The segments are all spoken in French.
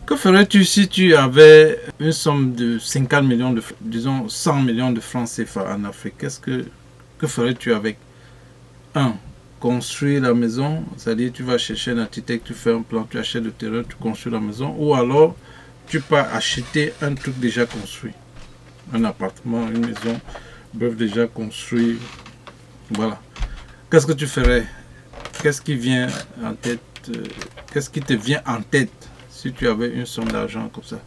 Que ferais-tu si tu avais une somme de 50 millions de, disons 100 millions de francs CFA en Afrique? Que ferais-tu avec? Un, construire la maison, c'est-à-dire tu vas chercher un architecte, tu fais un plan, tu achètes le terrain, tu construis la maison, ou alors tu peux acheter un truc déjà construit, un appartement, une maison, bref, déjà construit. Voilà. Qu'est-ce que tu ferais? Qu'est-ce qui vient en tête? Qu'est-ce qui te vient en tête si tu avais une somme d'argent comme ça?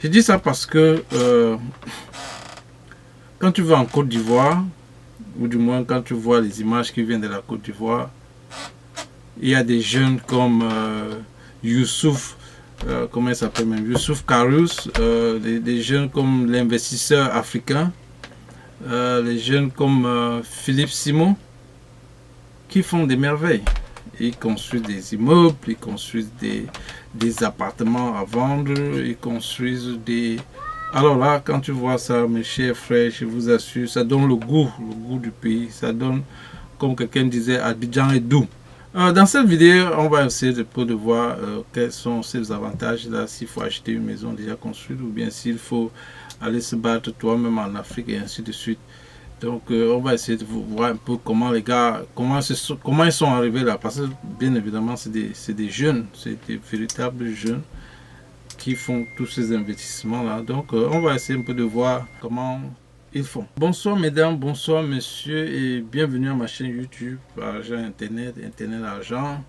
Je dis ça parce que quand tu vas en Côte d'Ivoire, ou du moins quand tu vois les images qui viennent de la Côte d'Ivoire, il y a des jeunes comme Youssouf, comment il s'appelle même, Youssouf Karous, des jeunes comme l'investisseur africain, les jeunes comme Philippe Simon, qui font des merveilles. Ils construisent des immeubles, ils construisent des appartements à vendre, ils construisent des... Alors là, quand tu vois ça, mes chers frères, je vous assure, ça donne le goût du pays. Ça donne, comme quelqu'un disait, Abidjan est doux. Dans cette vidéo, on va essayer de voir quels sont ces avantages-là, s'il faut acheter une maison déjà construite ou bien s'il faut aller se battre toi-même en Afrique et ainsi de suite. Donc, on va essayer de voir un peu comment les gars, comment ils sont arrivés là. Parce que, bien évidemment, c'est des jeunes, c'est des véritables jeunes qui font tous ces investissements-là. Donc, on va essayer un peu de voir comment ils font. Bonsoir mesdames, bonsoir messieurs et bienvenue à ma chaîne YouTube Argent Internet, Internet Argent.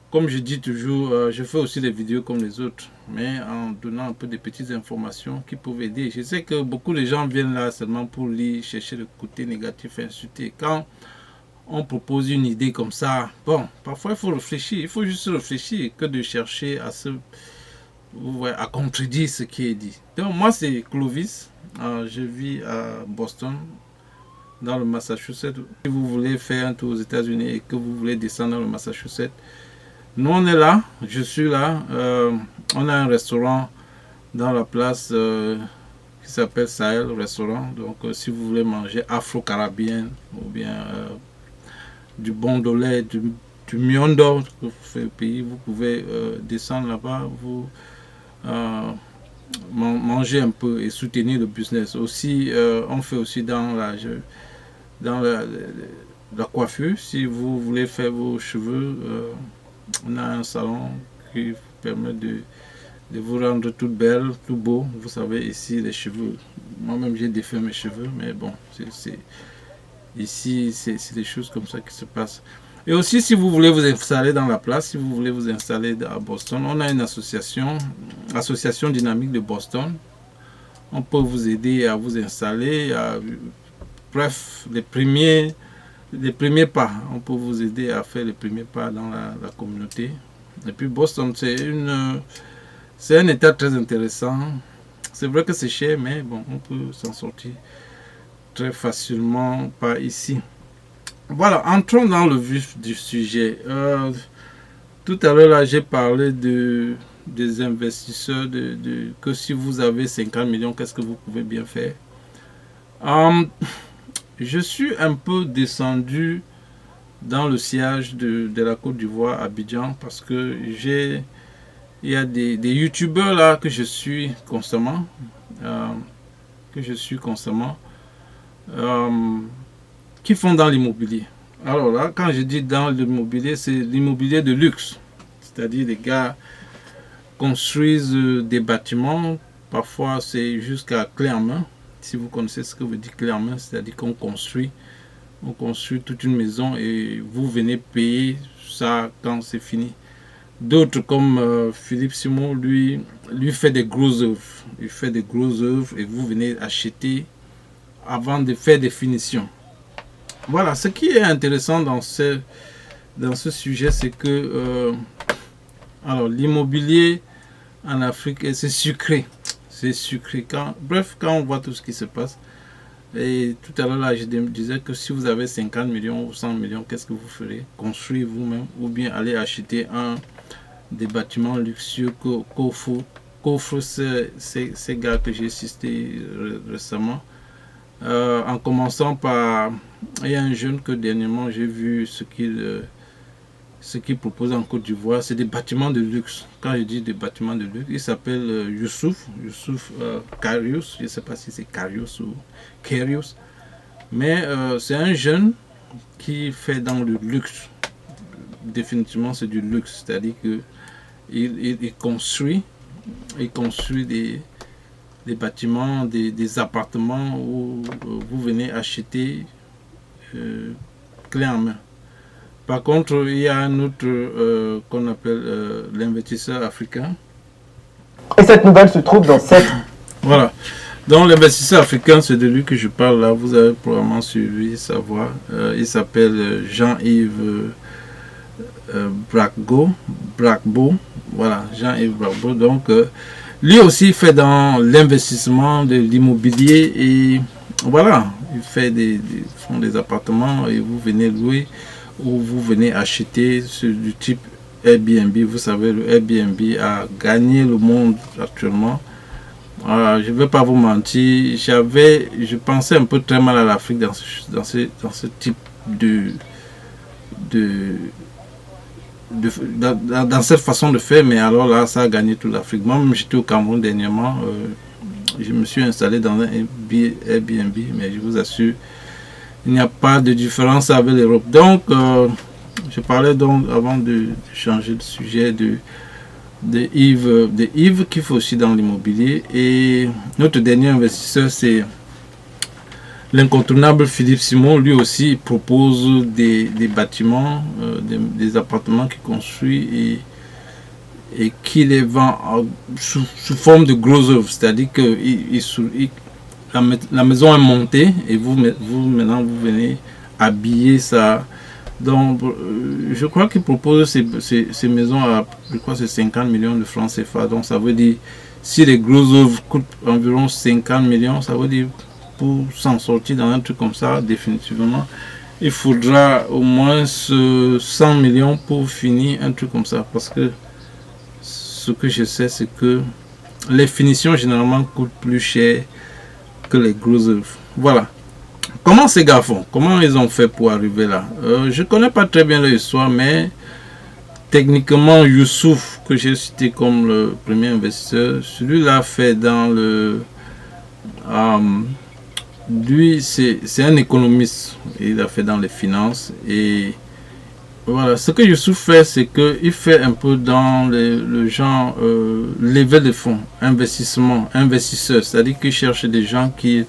Comme je dis toujours, je fais aussi des vidéos comme les autres, mais en donnant un peu de petites informations qui peuvent aider. Je sais que beaucoup de gens viennent là seulement pour lire, chercher le côté négatif, insulter. Quand on propose une idée comme ça, bon, parfois il faut réfléchir. Il faut juste réfléchir que de chercher à contredire ce qui est dit. Donc moi c'est Clovis, je vis à Boston, dans le Massachusetts. Si vous voulez faire un tour aux États-Unis et que vous voulez descendre dans le Massachusetts, nous on est là, je suis là. On a un restaurant dans la place qui s'appelle Sahel Restaurant. Donc si vous voulez manger afro-caribéen ou bien du bondolais, du miondo que fait le pays, vous pouvez descendre là-bas, vous manger un peu et soutenir le business. Aussi, on fait aussi dans la coiffure. Si vous voulez faire vos cheveux, on a un salon qui vous permet de vous rendre toute belle, tout beau. Vous savez, ici, les cheveux, moi-même j'ai défait mes cheveux, mais bon, ici, c'est des choses comme ça qui se passent. Et aussi, si vous voulez vous installer dans la place, si vous voulez vous installer à Boston, on a une association dynamique de Boston. On peut vous aider à vous installer. Bref, les premiers pas. On peut vous aider à faire les premiers pas dans la communauté. Et puis Boston, c'est un état très intéressant. C'est vrai que c'est cher, mais bon, on peut s'en sortir très facilement par ici. Voilà, entrons dans le vif du sujet. Tout à l'heure, là, j'ai parlé des investisseurs, que si vous avez 50 millions, qu'est-ce que vous pouvez bien faire. Je suis un peu descendu dans le sillage de la Côte d'Ivoire, à Abidjan, parce que il y a des youtubeurs là que je suis constamment, qui font dans l'immobilier. Alors là, quand je dis dans l'immobilier, c'est l'immobilier de luxe. C'est-à-dire les gars construisent des bâtiments, parfois c'est jusqu'à clé en main. Si vous connaissez ce que veut dire clé en main, c'est-à-dire qu'on construit toute une maison et vous venez payer ça quand c'est fini. D'autres comme Philippe Simon, lui fait des gros œuvres. Il fait des gros œuvres et vous venez acheter avant de faire des finitions. Voilà, ce qui est intéressant dans ce sujet, c'est que alors l'immobilier en Afrique, c'est sucré. C'est sucré. Bref, quand on voit tout ce qui se passe, et tout à l'heure là, je disais que si vous avez 50 millions ou 100 millions, qu'est-ce que vous ferez? Construire vous-même ou bien aller acheter des bâtiments luxueux qu'offrent ces gars que j'ai cités récemment. En commençant par, il y a un jeune que dernièrement j'ai vu ce qu'il ce qu'il propose en Côte d'Ivoire, c'est des bâtiments de luxe. Quand je dis des bâtiments de luxe, il s'appelle Youssouf Karius. Je ne sais pas si c'est Karius ou Karius. Mais c'est un jeune qui fait dans le luxe. Définitivement, c'est du luxe. C'est-à-dire qu'il construit des bâtiments, des appartements où vous venez acheter clé en main. Par contre, il y a un autre qu'on appelle l'investisseur africain. Et cette nouvelle se trouve dans cette... Voilà. Donc l'investisseur africain, c'est de lui que je parle là. Vous avez probablement suivi sa voix. Il s'appelle Jean-Yves Bracbo. Voilà, Jean-Yves Bracbo. Donc, lui aussi fait dans l'investissement de l'immobilier et voilà, il fait font des appartements et vous venez louer ou vous venez acheter du type Airbnb. Vous savez, le Airbnb a gagné le monde actuellement. Je ne vais pas vous mentir, je pensais un peu très mal à l'Afrique dans ce type dans cette façon de faire, mais alors là, ça a gagné toute l'Afrique. Moi-même, j'étais au Cameroun dernièrement, je me suis installé dans un Airbnb, mais je vous assure, il n'y a pas de différence avec l'Europe. Donc, je parlais donc, avant de changer de sujet, de Yves qui fait aussi dans l'immobilier. Et notre dernier investisseur, c'est l'incontournable Philippe Simon. Lui aussi, il propose des bâtiments, des appartements qu'il construit et qui les vend sous forme de gros œuvres. C'est-à-dire que la maison est montée et vous maintenant, vous venez habiller ça. Donc, je crois qu'il propose ces maisons à, je crois, c'est 50 millions de francs CFA. Donc, ça veut dire, si les gros œuvres coûtent environ 50 millions, ça veut dire, pour s'en sortir dans un truc comme ça, définitivement, il faudra au moins 100 millions pour finir un truc comme ça. Parce que ce que je sais, c'est que les finitions, généralement, coûtent plus cher que les gros œuvres. Voilà. Comment ces gars font? Comment ils ont fait pour arriver là? Je ne connais pas très bien l'histoire, mais techniquement, Youssouf, que j'ai cité comme le premier investisseur, celui-là fait dans le... lui, c'est un économiste. Il a fait dans les finances. Et voilà, ce que Youssouf fait, c'est qu'il fait un peu dans le genre lever de fonds, investisseurs. C'est-à-dire qu'il cherche des gens qui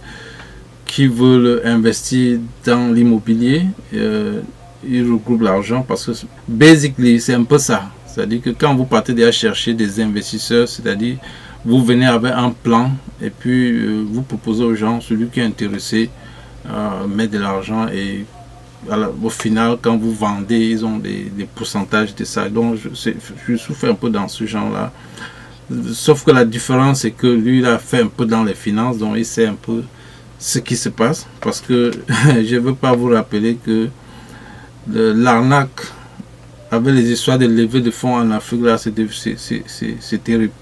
veulent investir dans l'immobilier, ils regroupent l'argent parce que basically c'est un peu ça. C'est-à-dire que quand vous partez déjà chercher des investisseurs, c'est-à-dire vous venez avec un plan et puis vous proposez aux gens, celui qui est intéressé, mettre de l'argent et au final quand vous vendez, ils ont des pourcentages de ça. Donc je souffre un peu dans ce genre-là. Sauf que la différence c'est que lui il a fait un peu dans les finances, donc il sait un peu ce qui se passe, parce que je ne veux pas vous rappeler que l'arnaque avec les histoires de levée de fonds en Afrique, là, c'est terrible.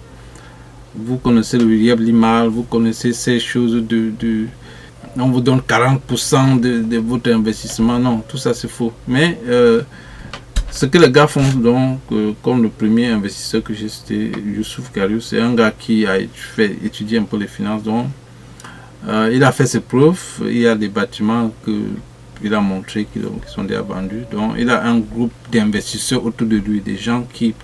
Vous connaissez le William Limal, vous connaissez ces choses on vous donne 40% de votre investissement. Non, tout ça c'est faux. Mais ce que les gars font, donc, comme le premier investisseur que j'ai cité, Youssouf Karius, c'est un gars qui a étudié un peu les finances, donc il a fait ses preuves. Il y a des bâtiments qu'il a montré qui sont déjà vendus. Donc, il a un groupe d'investisseurs autour de lui, des gens qui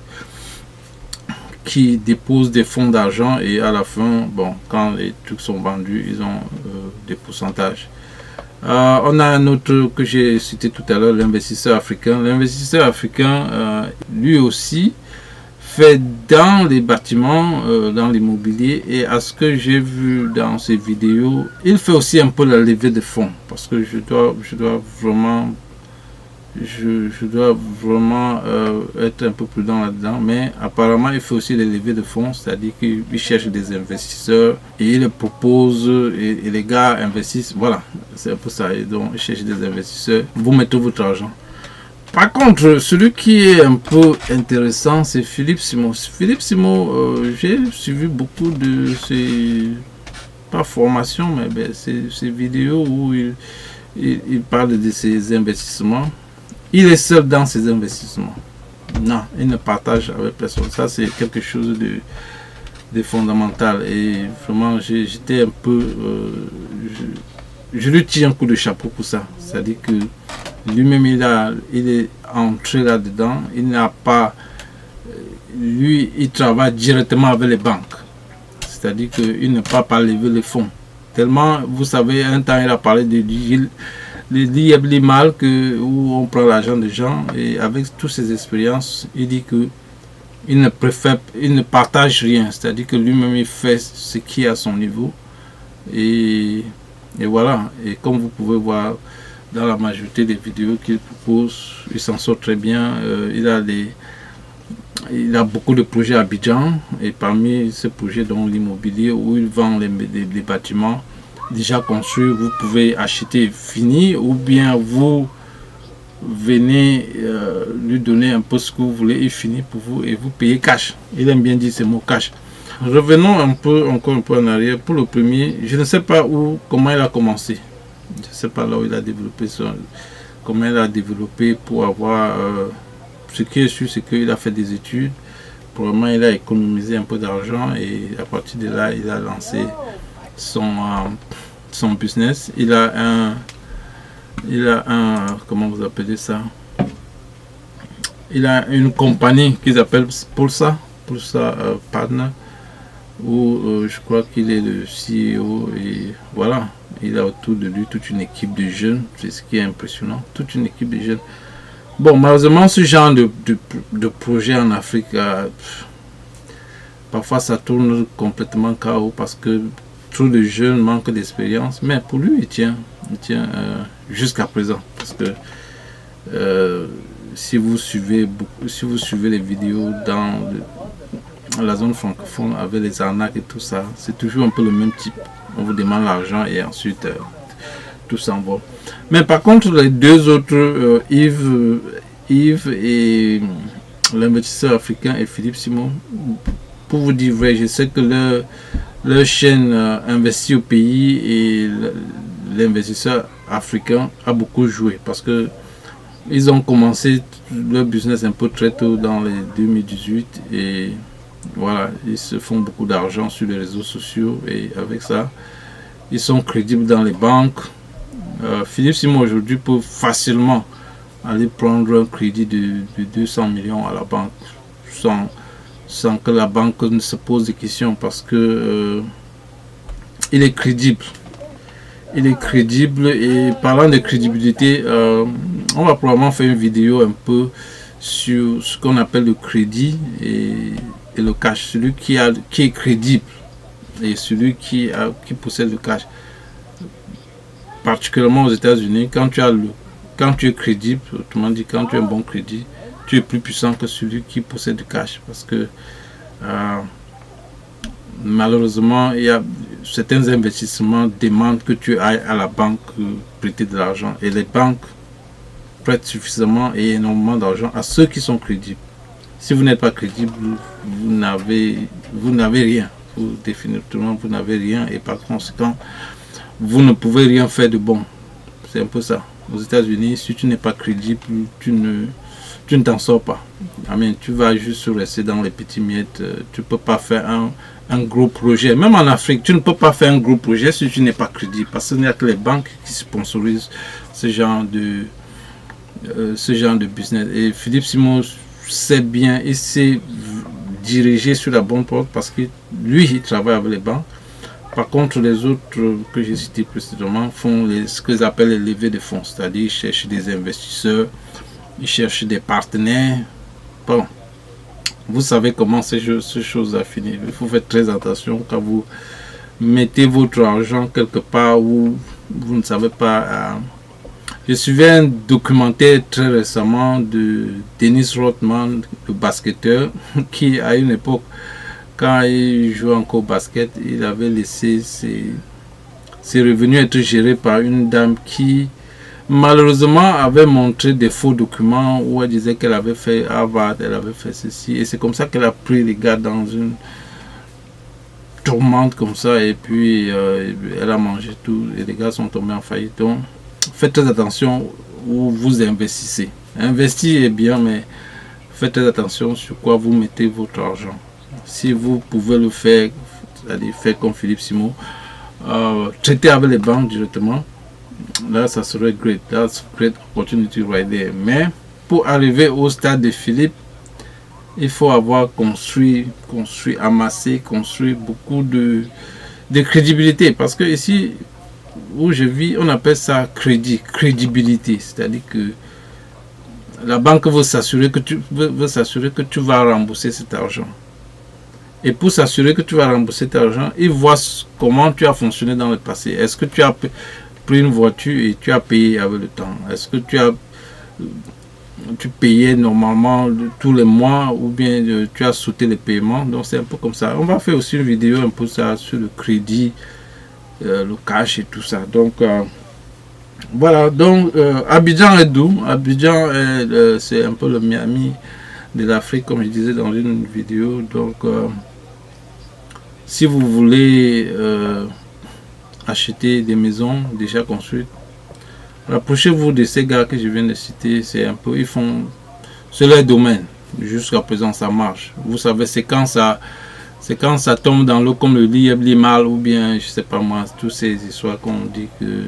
déposent des fonds d'argent et à la fin, bon, quand les trucs sont vendus, ils ont des pourcentages. On a un autre que j'ai cité tout à l'heure, l'investisseur africain. L'investisseur africain, lui aussi, fait dans les bâtiments, dans l'immobilier, et à ce que j'ai vu dans ces vidéos, il fait aussi un peu la levée de fonds, parce que je dois vraiment être un peu prudent là-dedans, mais apparemment il fait aussi les levées de fonds, c'est-à-dire qu'il cherche des investisseurs et il les propose et les gars investissent, voilà, c'est un peu ça, et donc il cherche des investisseurs, vous mettez votre argent. Par contre, celui qui est un peu intéressant, c'est Philippe Simon. Philippe Simon, j'ai suivi beaucoup de ses, pas formations, mais ses vidéos où il parle de ses investissements. Il est seul dans ses investissements. Non, il ne partage avec personne. Ça, c'est quelque chose de fondamental. Et vraiment, j'étais un peu... je lui tire un coup de chapeau pour ça. C'est-à-dire que lui-même, il est entré là-dedans. Il n'a pas... Lui, il travaille directement avec les banques. C'est-à-dire qu'il ne peut pas lever les fonds. Tellement, vous savez, un temps, il a parlé de l'IEBLIMAL où on prend l'argent des gens. Et avec toutes ses expériences, il dit que il ne partage rien. C'est-à-dire que lui-même, il fait ce qui est à son niveau. Et voilà. Et comme vous pouvez voir dans la majorité des vidéos qu'il propose, il s'en sort très bien. Il a beaucoup de projets à Abidjan, et parmi ces projets, dont l'immobilier, où il vend les bâtiments déjà construits, vous pouvez acheter fini, ou bien vous venez lui donner un peu ce que vous voulez, il finit pour vous et vous payez cash. Il aime bien dire ce mot cash. Revenons encore un peu en arrière. Pour le premier, je ne sais pas comment il a commencé. Je ne sais pas là où il a développé comment il a développé pour avoir... ce qui est sûr, c'est qu'il a fait des études. Probablement, il a économisé un peu d'argent et à partir de là, il a lancé son business. Il a un, comment vous appelez ça? Il a une compagnie qu'ils appellent Pulsar Partner, où je crois qu'il est le CEO et voilà. Il a autour de lui toute une équipe de jeunes. C'est ce qui est impressionnant. Toute une équipe de jeunes. Bon, malheureusement, ce genre de projet en Afrique, parfois ça tourne complètement chaos parce que trop de jeunes manquent d'expérience. Mais pour lui, il tient jusqu'à présent. Parce que si vous suivez les vidéos dans la zone francophone avec les arnaques et tout ça, c'est toujours un peu le même type. On vous demande l'argent et ensuite... tout s'envole. Mais par contre, les deux autres, Yves et l'investisseur africain et Philippe Simon, pour vous dire vrai, je sais que leur chaîne investit au pays et l'investisseur africain a beaucoup joué parce que ils ont commencé leur business un peu très tôt dans les 2018 et voilà, ils se font beaucoup d'argent sur les réseaux sociaux et avec ça, ils sont crédibles dans les banques. Philippe Simon aujourd'hui peut facilement aller prendre un crédit de 200 millions à la banque sans que la banque ne se pose des questions parce que il est crédible. Il est crédible et parlant de crédibilité, on va probablement faire une vidéo un peu sur ce qu'on appelle le crédit et le cash. Celui qui est crédible et celui qui possède le cash. Particulièrement aux États-Unis, quand tu es crédible, autrement dit, quand tu as un bon crédit, tu es plus puissant que celui qui possède du cash. Parce que malheureusement, il y a certains investissements demandent que tu ailles à la banque prêter de l'argent. Et les banques prêtent suffisamment et énormément d'argent à ceux qui sont crédibles. Si vous n'êtes pas crédible, vous n'avez rien. Définitivement, vous n'avez rien et par conséquent, vous ne pouvez rien faire de bon. C'est un peu ça. Aux États-Unis, si tu n'es pas crédible, tu ne t'en sors pas. Amen. Tu vas juste rester dans les petits miettes. Tu ne peux pas faire un gros projet. Même en Afrique, tu ne peux pas faire un gros projet si tu n'es pas crédible. Parce qu'il n'y a que les banques qui sponsorisent ce genre de business. Et Philippe Simon sait bien, il sait diriger sur la bonne porte parce que lui, il travaille avec les banques. Par contre, les autres que j'ai cités précédemment font ce qu'ils appellent les levées de fonds, c'est-à-dire ils cherchent des investisseurs, ils cherchent des partenaires. Bon, vous savez comment ces choses finissent. Il faut faire très attention quand vous mettez votre argent quelque part où vous ne savez pas. Je suivais un documentaire très récemment de Dennis Rodman, le basketteur, qui à une époque, quand il jouait encore au basket, il avait laissé ses revenus être gérés par une dame qui malheureusement avait montré des faux documents où elle disait qu'elle avait fait Harvard, elle avait fait ceci. Et c'est comme ça qu'elle a pris les gars dans une tourmente comme ça. Et puis elle a mangé tout et les gars sont tombés en faillite. Donc faites très attention où vous investissez. Investir est bien, mais faites très attention sur quoi vous mettez votre argent. Si vous pouvez le faire, c'est-à-dire faire comme Philippe Simon, traiter avec les banques directement, là ça serait great. That's a great opportunity right there. Mais pour arriver au stade de Philippe, il faut avoir construit, amassé, construit beaucoup de crédibilité. Parce que ici où je vis, on appelle ça crédibilité. C'est-à-dire que la banque veut s'assurer que tu vas rembourser cet argent. Et pour s'assurer que tu vas rembourser cet argent, ils voient comment tu as fonctionné dans le passé. Est-ce que tu as pris une voiture et tu as payé avec le temps? Est-ce que tu payais normalement tous les mois ou bien tu as sauté les paiements? Donc c'est un peu comme ça. On va faire aussi une vidéo un peu ça sur le crédit, le cash et tout ça. Donc voilà. Donc Abidjan est doux. Abidjan c'est un peu le Miami de l'Afrique, comme je disais dans une vidéo. Donc si vous voulez acheter des maisons déjà construites, rapprochez-vous de ces gars que je viens de citer. C'est un peu, c'est leur domaine. Jusqu'à présent ça marche. Vous savez, c'est quand ça tombe dans l'eau comme le lit mal, ou bien je sais pas moi, toutes ces histoires qu'on dit que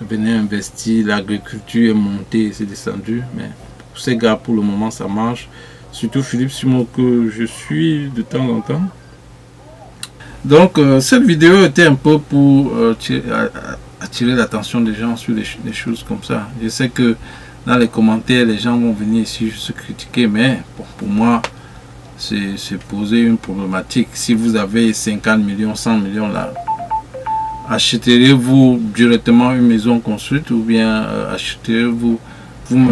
venez investir, l'agriculture est montée, c'est descendu. Mais pour ces gars, pour le moment ça marche. Surtout Philippe Simon que je suis de temps en temps. Donc cette vidéo était un peu pour attirer l'attention des gens sur des choses comme ça. Je sais que dans les commentaires, les gens vont venir ici se critiquer, mais bon, pour moi, c'est poser une problématique. Si vous avez 50 millions, 100 millions là, acheterez-vous directement une maison construite ou bien acheterez-vous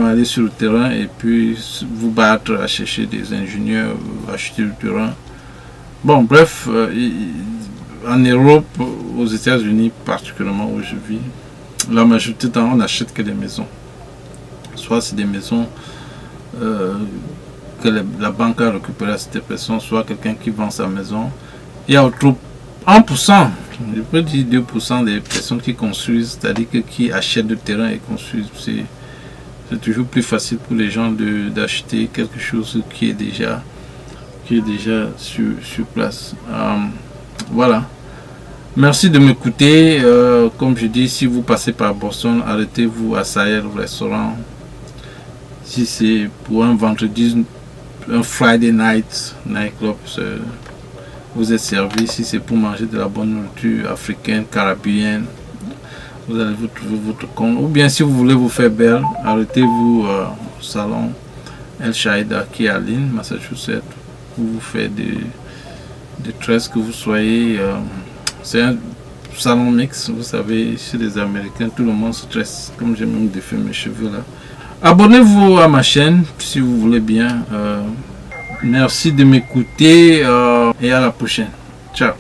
aller sur le terrain et puis vous battre à chercher des ingénieurs, acheter le terrain? Bon, bref, en Europe, aux États-Unis particulièrement où je vis, la majorité du temps on n'achète que des maisons. Soit c'est des maisons que la banque a récupérées à cette personne, soit quelqu'un qui vend sa maison. Il y a autour 1%, je peux dire 2% des personnes qui construisent, c'est-à-dire qui achètent le terrain et construisent. C'est toujours plus facile pour les gens d'acheter quelque chose qui est déjà sur place. Voilà. Merci de m'écouter. Comme je dis, si vous passez par Boston, arrêtez-vous à Sahel restaurant. Si c'est pour un vendredi, un Friday night nightclub, vous êtes servi. Si c'est pour manger de la bonne nourriture africaine, caribéenne, vous allez vous trouver votre compte. Ou bien si vous voulez vous faire belle, arrêtez-vous au salon El Shaida qui est à Lynn, Massachusetts. Vous faites des tresses que vous soyez. C'est un salon mix, vous savez, chez les Américains, tout le monde se tresse, comme j'aime même défaire mes cheveux là. Abonnez-vous à ma chaîne si vous voulez bien. Merci de m'écouter et à la prochaine. Ciao.